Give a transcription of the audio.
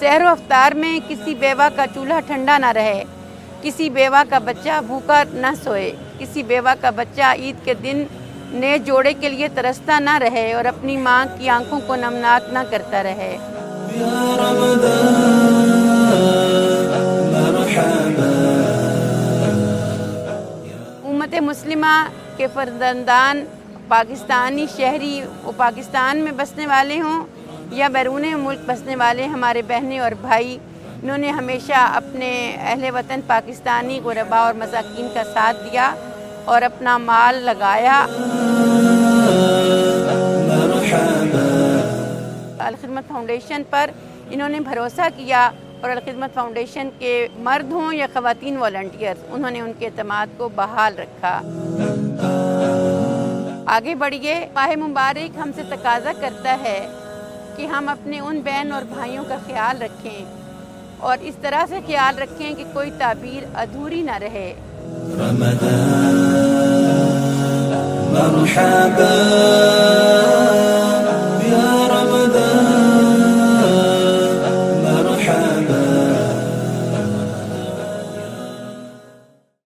سحر و افطار میں کسی بیوہ کا چولہا ٹھنڈا نہ رہے، کسی بیوہ کا بچہ بھوکا نہ سوئے، کسی بیوہ کا بچہ عید کے دن نئے جوڑے کے لیے ترستا نہ رہے اور اپنی ماں کی آنکھوں کو نمناک نہ کرتا رہے۔ امت مسلمہ کے فرزندان پاکستانی شہری و پاکستان میں بسنے والے ہوں یا بیرون ملک بسنے والے ہمارے بہنیں اور بھائی، انہوں نے ہمیشہ اپنے اہل وطن پاکستانی غرباء اور مساکین کا ساتھ دیا اور اپنا مال لگایا۔ الخدمت فاؤنڈیشن پر انہوں نے بھروسہ کیا اور الخدمت فاؤنڈیشن کے مرد ہوں یا خواتین والنٹیئرز، انہوں نے ان کے اعتماد کو بحال رکھا۔ آگے بڑھیے۔ ماہ مبارک ہم سے تقاضا کرتا ہے کہ ہم اپنے ان بہن اور بھائیوں کا خیال رکھیں اور اس طرح سے خیال رکھیں کہ کوئی تعبیر ادھوری نہ رہے۔ رمضان مرحبا